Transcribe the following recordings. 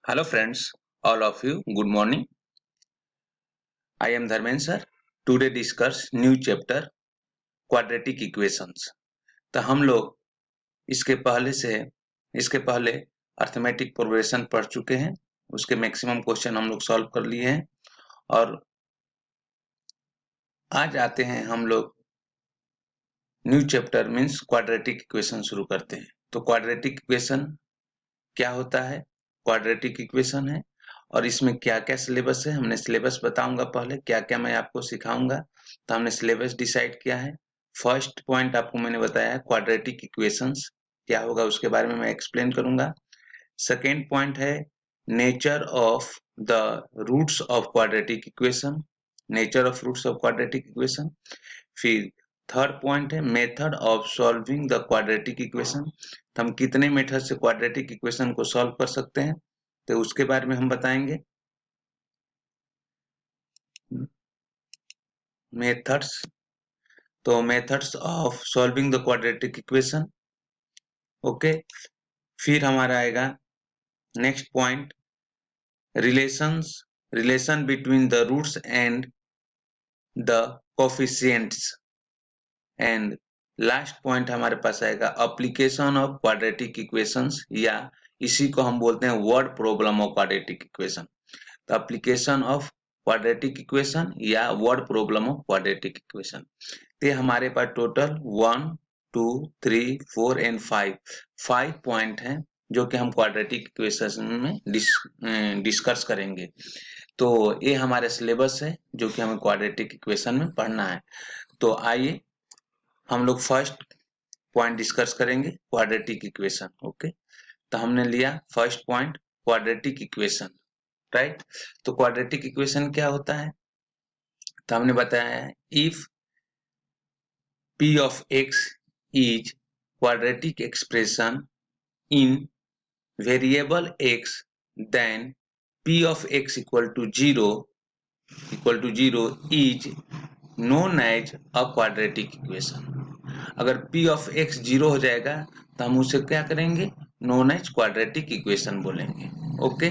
Hello friends, all of you, good morning. I am Dharmen sir. Today discuss new chapter quadratic equations. तो हम लोग इसके पहले arithmetic progression पढ़ चुके हैं। उसके मैक्सिमम क्वेश्चन हम लोग सॉल्व कर लिए हैं और आज आते हैं हम लोग new chapter means quadratic equation शुरू करते हैं। तो क्वाड्रेटिक इक्वेशन क्या होता है? क्वाड्रेटिक इक्वेशन है और इसमें क्या क्या सिलेबस है, हमने सिलेबस बताऊंगा पहले क्या क्या मैं आपको सिखाऊंगा। तो हमने सिलेबस डिसाइड किया है। फर्स्ट पॉइंट आपको मैंने बताया है क्वाड्रेटिक इक्वेशंस क्या होगा, उसके बारे में मैं एक्सप्लेन करूंगा। सेकेंड पॉइंट है nature of the roots of quadratic equation, nature of roots of quadratic equation. फिर थर्ड पॉइंट है method of solving the quadratic equation, हम कितने मेथड से क्वाड्रेटिक इक्वेशन को सॉल्व कर सकते हैं तो उसके बारे में हम बताएंगे। मेथड्स, तो methods of solving the quadratic equation. Okay, फिर हमारा आएगा next point relation between the roots and the coefficients and last point हमारे पास आएगा एप्लीकेशन ऑफ क्वाड्रेटिक इक्वेशंस, या इसी को हम बोलते हैं word problem of quadratic equation. तो एप्लीकेशन ऑफ क्वाड्रेटिक इक्वेशन या word problem of quadratic equation. तो हमारे पास टोटल 1 2 3 4 एंड 5 पॉइंट हैं जो कि हम क्वाड्रेटिक इक्वेशन में डिस्कस करेंगे। तो ये हमारे सिलेबस है जो कि हमें क्वाड्रेटिक इक्वेशन में पढ़ना है। तो आइए हम लोग फर्स्ट पॉइंट डिस्कस करेंगे क्वाड्रेटिक इक्वेशन। ओके, तो हमने लिया first point quadratic equation, right. तो क्वाड्रेटिक इक्वेशन क्या होता है? तो हमने बताया है if p of x is quadratic expression in variable x, then p of x equal to 0 is known as a quadratic equation। अगर p of x 0 हो जाएगा तो हम उसे क्या करेंगे? नोन एज क्वाड्रेटिक इक्वेशन बोलेंगे। ओके,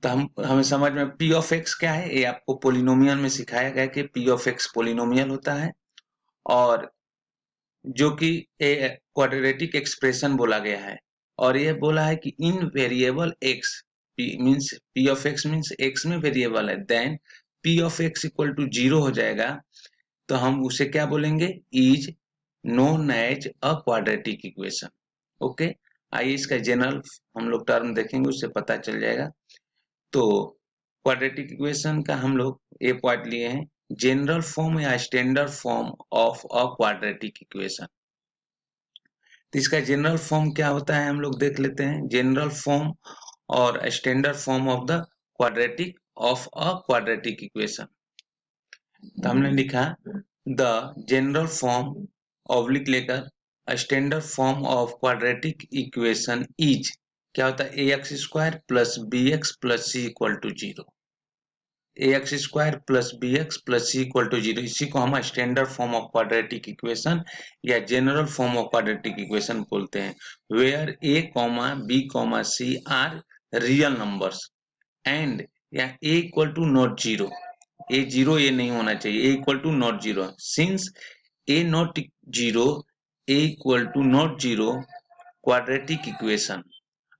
तो हमें समझ में p of x क्या है, ये आपको पोलिनोमियल में सिखाया गया कि p of x पोलिनोमियल होता है और जो कि क्वाड्रेटिक एक्सप्रेशन बोला गया है। और ये बोला है कि in variable x means p of x means x में वेरिएबल है, then p of x equal to 0 हो जाएगा तो हम उसे क्या बोलेंगे? Is known as a quadratic equation. Okay, आइए इसका जनरल हम लोग टर्म देखेंगे, उससे पता चल जाएगा। तो क्वाड्रेटिक इक्वेशन का हम लोग ये पॉइंट लिए हैं जनरल फॉर्म या standard form of a quadratic equation. तो इसका जनरल फॉर्म क्या होता है हम लोग देख लेते हैं। जनरल फॉर्म और standard form of the quadratic of a quadratic equation. तो हमने लिखा द जनरल फॉर्म ऑब्लिक लेकर standard form of quadratic equation is क्या होता है? A X square plus B X plus C equal to 0। A X square plus B X plus C equal to 0, इसी को हम standard form of quadratic equation या general form of quadratic equation बोलते हैं। Where A comma B comma C are real numbers and या A equal to not 0, A 0 ये नहीं होना चाहिए, A equal to not 0 since A not 0 A equal to not 0 quadratic equation.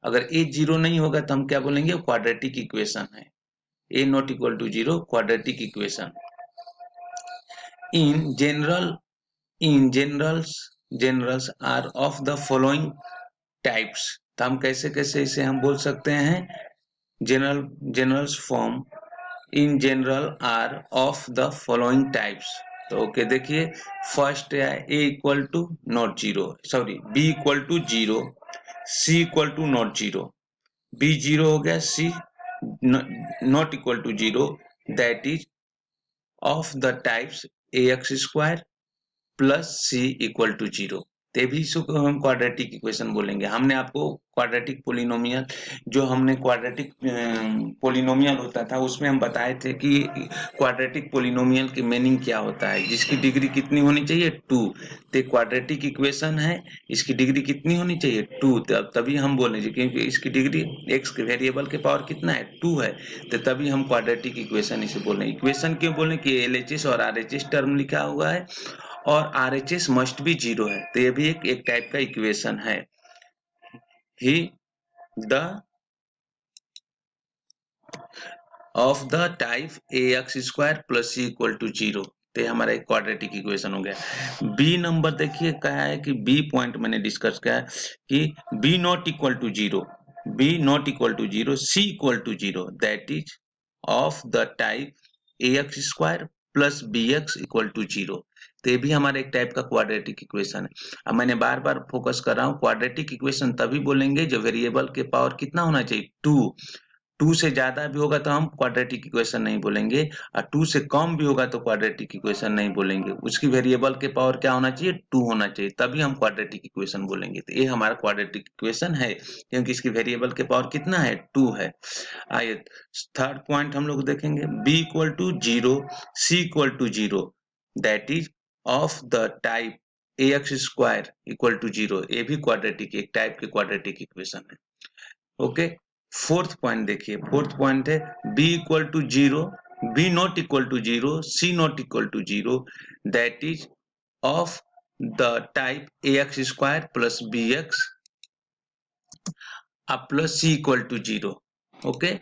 अगर A 0 नहीं होगा तो हम क्या बोलेंगे? क्वाड्रेटिक इक्वेशन है। a not equal to 0 quadratic equation in generals are of the following types। तो हम कैसे कैसे इसे हम बोल सकते हैं? generals form in general are of the following types। तो ओके देखिए, फर्स्ट है a equal to not 0, sorry b equal to 0, c equal to not 0, b 0 हो गया, c not equal to 0, that is of the types ax square plus c equal to 0। तभी इसको हम quadratic equation बोलेंगे। हमने आपको quadratic polynomial, जो हमने क्वाड्रेटिक पोलिनोमियल होता था उसमें हम बताए थे कि क्वाड्रेटिक पोलिनोमियल की मीनिंग क्या होता है, जिसकी डिग्री कितनी होनी चाहिए 2। तो क्वाड्रेटिक इक्वेशन है, इसकी डिग्री कितनी होनी चाहिए 2, तभी हम बोलेंगे, क्योंकि इसकी डिग्री एक्स के वेरिएबल के पावर कितना है 2 है, तो तभी हम क्वाड्रेटिक इक्वेशन इसे बोले। इक्वेशन क्यों बोले कि एलएचएस और आरएचएस टर्म लिखा हुआ है और आरएचएस मस्ट भी 0 है, तो ये भी एक टाइप का इक्वेशन है। ही the of the type ax square plus C equal to 0, तो हमारा एक क्वाड्रेटिक इक्वेशन हो गया। बी नंबर देखिए कहा है कि बी पॉइंट मैंने डिस्कस किया कि B not equal to 0, B not equal to 0, C equal to 0, that is of the type ax square plus bx equal to 0, तो ये भी हमारा एक टाइप का क्वाड्रेटिक इक्वेशन है। अब मैंने बार बार फोकस कर रहा हूँ, क्वाड्रेटिक इक्वेशन तभी बोलेंगे जो वेरिएबल के पावर कितना होना चाहिए 2 से ज्यादा भी होगा तो हम क्वाड्रेटिक इक्वेशन नहीं बोलेंगे, और 2 से कम भी होगा तो क्वाड्रेटिक इक्वेशन नहीं बोलेंगे। उसकी वेरिएबल के पावर क्या होना चाहिए 2 होना चाहिए, तभी हम क्वाड्रेटिक इक्वेशन बोलेंगे। तो ये हमारा क्वाड्रेटिक इक्वेशन है, क्योंकि इसकी वेरिएबल के पावर कितना है 2 है। आइए थर्ड पॉइंट हम लोग देखेंगे, b equal to 0, c equal to 0, that is of the type ax square equal to 0, ये भी क्वाड्रेटिक एक टाइप के क्वाड्रेटिक इक्वेशन है। ओके, फोर्थ पॉइंट देखिए, फोर्थ पॉइंट है b equal to 0, b not equal to 0, c not equal to 0, that is of the type ax square plus bx plus c equal to 0। Okay,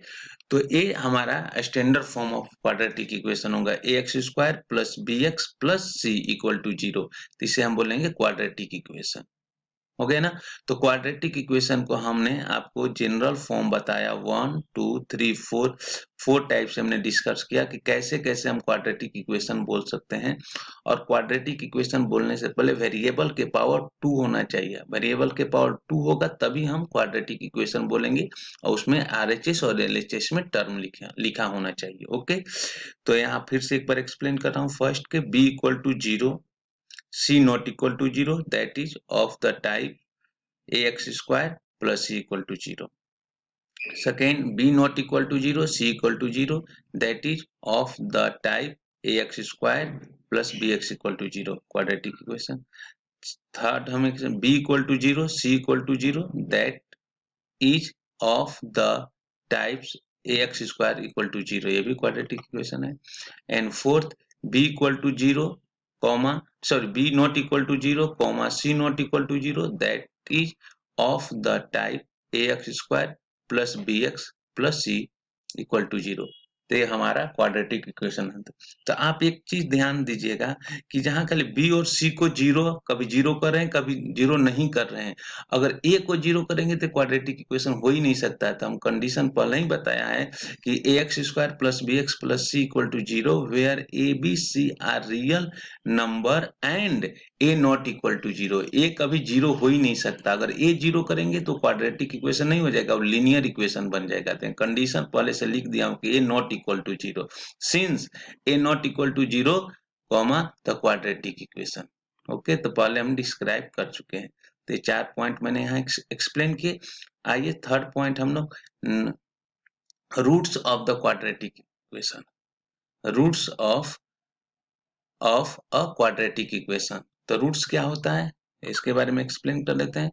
तो ये हमारा standard form of quadratic equation होगा ax square plus bx plus c equal to 0, तो इसे हम बोलेंगे quadratic equation. हो गया ना। तो क्वाड्रेटिक इक्वेशन को हमने आपको जनरल फॉर्म बताया, 1 2 3 4 टाइप से हमने डिस्कस किया कि कैसे कैसे हम क्वाड्रेटिक इक्वेशन बोल सकते हैं। और क्वाड्रेटिक इक्वेशन बोलने से पहले वेरिएबल के पावर 2 होना चाहिए, वेरिएबल के पावर 2 होगा तभी हम क्वाड्रेटिक इक्वेशन बोलेंगे, और उसमें आरएचएस और एलएचएस में टर्म लिखा होना चाहिए। ओके, तो यहाँ फिर से एक बार एक्सप्लेन कर रहा हूँ। फर्स्ट के b equal to 0, c not equal to 0, that is of the type ax square plus c equal to 0. Second, b not equal to 0, c equal to 0, that is of the type ax square plus bx equal to 0, quadratic equation. Third, हमें b equal to 0, c equal to 0, that is of the types ax square equal to 0, ये भी quadratic equation है। And fourth, b equal to 0, b not equal to 0, c not equal to 0, that is of the type ax square plus bx plus c equal to 0, तो ये हमारा quadratic equation है। तो आप एक चीज ध्यान दीजिएगा कि जहां खाली b और c को 0, कभी 0 कर रहे हैं कभी 0 नहीं कर रहे हैं, अगर a को 0 करेंगे तो क्वाड्रेटिक इक्वेशन हो ही नहीं सकता है। तो हम कंडीशन पहले ही बताया है कि ax square plus bx plus c equal to 0 where a b c are real number and a not equal to 0, a कभी 0 हो ही नहीं सकता। अगर a 0 करेंगे तो क्वाड्रेटिक इक्वेशन नहीं हो जाएगा, और लीनियर इक्वेशन बन जाएगा। तो कंडीशन पहले से लिख दिया हूं कि a not equal to 0, since a not equal to 0 comma the quadratic equation. Okay, तो पहले हम डिस्क्राइब कर चुके हैं, तो ये 4 पॉइंट मैंने यहाँ एक्सप्लेन किए। आइए थर्ड पॉइंट हम लोग, roots of the quadratic equation, roots of a quadratic equation. तो रूट्स क्या होता है इसके बारे में एक्सप्लेन कर लेते हैं।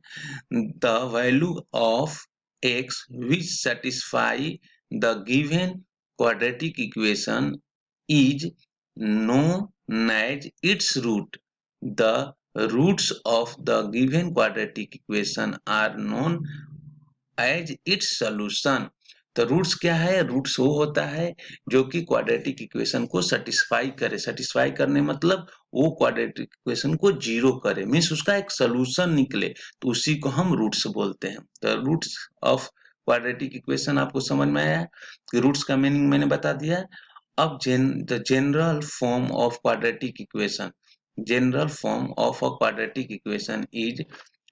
The value of x which satisfy the given quadratic equation is known as its root. The roots of the given quadratic equation are known as its solution. तो रूट्स क्या है, रूट्स वो होता है जो कि क्वाड्रेटिक इक्वेशन को satisfy करे। सेटिस्फाई करने मतलब वो क्वाड्रेटिक इक्वेशन को 0 करे, मीन्स उसका एक सोल्यूशन निकले, तो उसी को हम रूट्स बोलते हैं। तो रूट्स ऑफ क्वाड्रेटिक इक्वेशन आपको समझ में आया कि रूट्स का मीनिंग मैंने बता दिया है। अब the general form of quadratic equation, general form of a quadratic equation is,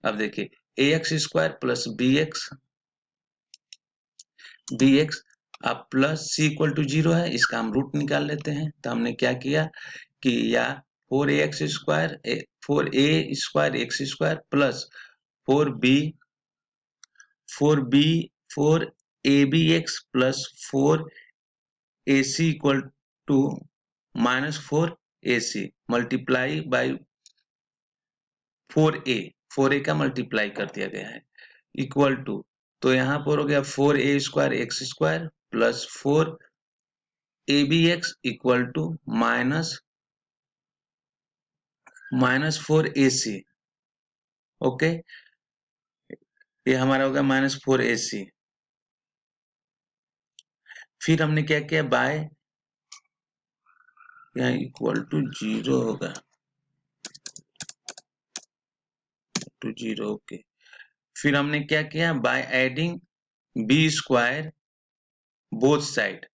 अब देखिए ax स्क्वायर प्लस bx अब प्लस c इक्वल टू 0 है, इसका हम रूट निकाल लेते हैं। तो हमने क्या किया कि या 4ax square 4a square X square plus 4abx plus 4ac equal to -4ac multiply by 4a का मल्टीप्लाई कर दिया गया है इक्वल टू, तो यहाँ पर हो गया 4a square X square plus 4abx equal to -4ac। Okay, ये हमारा होगा -4ac। फिर हमने क्या किया, बाय यहाँ इक्वल टू 0 होगा टू 0। ओके, फिर हमने क्या किया, by adding B square both side.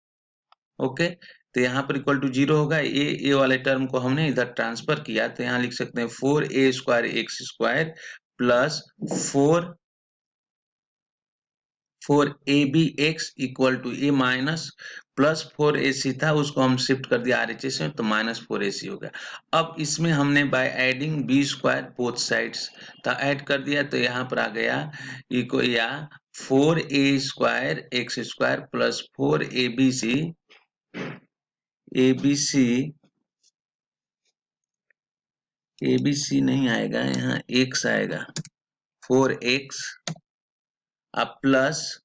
Okay, तो यहाँ पर इक्वल टू 0 होगा, ए वाले टर्म को हमने इधर ट्रांसफर किया, तो यहाँ लिख सकते हैं 4a square X square plus 4ab x equal to A minus plus 4ac था, उसको हम शिफ्ट कर दिया RHS में, तो -4ac हो गया। अब इसमें हमने by adding B square both sides तो ऐड कर दिया, तो यहाँ पर आ गया इको या 4a square X square plus 4abc नहीं आएगा, यहाँ x आएगा 4x अब plus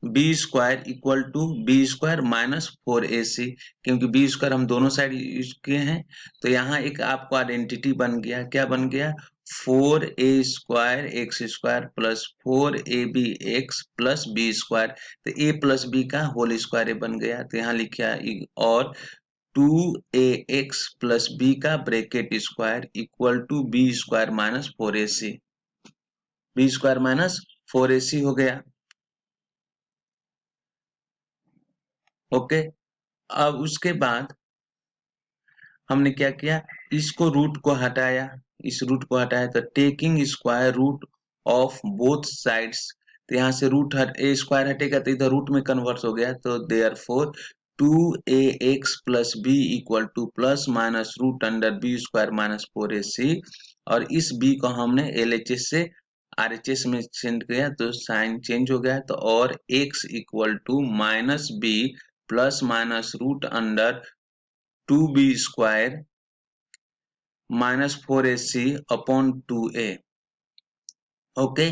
B square equal to B square minus 4ac, क्योंकि बी स्क्वायर हम दोनों साइड यूज किए हैं, तो यहाँ एक आपको आइडेंटिटी बन गया। क्या बन गया, 4a square X square plus 4abx plus B square, तो a प्लस बी का होल स्क्वायर बन गया, तो यहाँ लिखा और 2ax प्लस बी का bracket square equal to B square minus 4ac, B square minus 4ac हो गया। ओके, अब उसके बाद हमने क्या किया, इसको रूट को हटाया, इस रूट को हटाया, तो taking square root of both sides, तो यहाँ से रूट ए स्क्वायर हटेगा तो इधर रूट में कन्वर्ट हो गया, तो therefore 2ax plus B equal to plus minus root under B square minus 4ac, और इस b को हमने LHS से RHS में चेंज किया, तो साइन चेंज हो गया, तो और x equal to minus B plus minus root under 2b square minus 4ac upon 2a। Okay,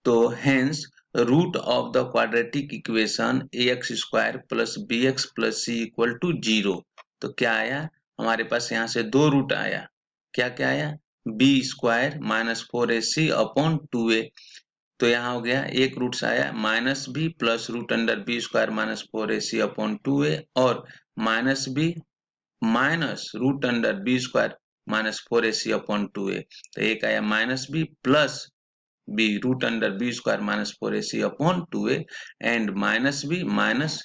तो hence root of the quadratic equation ax square plus bx plus c equal to 0। तो क्या आया, हमारे पास यहाँ से दो रूट आया, क्या क्या आया, b square minus 4ac upon 2a, तो यहाँ हो गया एक रूट आया minus B plus root under B square minus 4ac upon 2a, और minus B minus root under B square minus 4ac upon 2a, तो एक आया minus B plus B root under B square minus 4ac upon 2a and minus B minus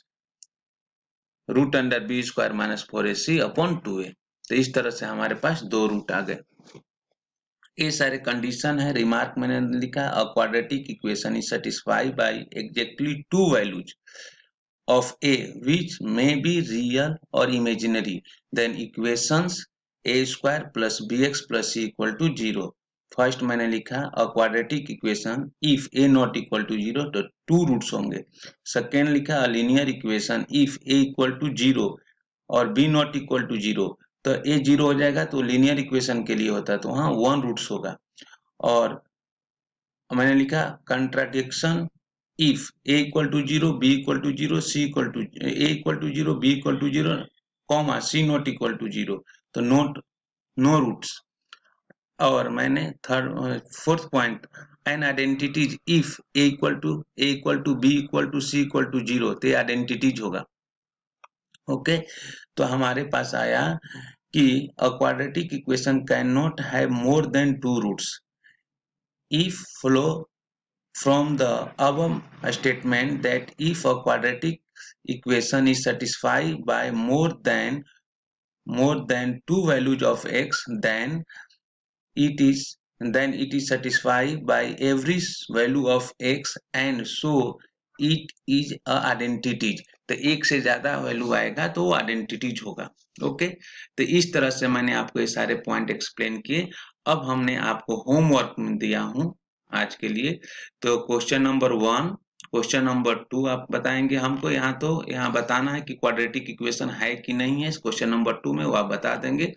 root under B square minus 4ac upon 2a। तो इस तरह से हमारे पास दो root आ गए। ये सारे कंडीशन है, रिमार्क मैंने लिखा, a quadratic equation is satisfied by exactly to values of a which may be real or imaginary, then equations a square plus bx plus c equal to 0। First मैंने लिखा a quadratic equation if a not equal to 0 तो two roots होंगे। Second लिखा a linear equation if a equal to 0 और b not equal to 0, तो a 0 हो जाएगा तो लीनियर इक्वेशन के लिए होता है, तो वहाँ 1 रूट्स होगा। और मैंने लिखा contradiction if a equal to 0, b equal to 0, c equal to a equal to 0, b equal to 0, comma c not equal to 0, तो नो रूट्स। और मैंने fourth point an identities if a equal to b equal to c equal to 0, तो identities होगा। Okay, तो हमारे पास आया कि a quadratic equation can not have more than two roots if follow from the above statement that if a quadratic equation is satisfied by more than two values of x, then it is satisfied by every value of x, and so it is a identity। तो एक से ज्यादा value आएगा तो वो identities होगा। Okay, तो इस तरह से मैंने आपको ये सारे पॉइंट एक्सप्लेन किए। अब हमने आपको होमवर्क दिया हूँ आज के लिए। तो क्वेश्चन नंबर 1, क्वेश्चन नंबर 2 आप बताएंगे हमको। यहाँ बताना है कि क्वाड्रेटिक इक्वेशन है कि नहीं है। क्वेश्चन नंबर 2 में वो आप बता देंगे,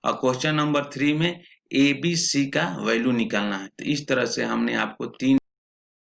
और क्वेश्चन नंबर 3 में ए बी सी का वैल्यू निकालना है। तो इस तरह से हमने आपको 3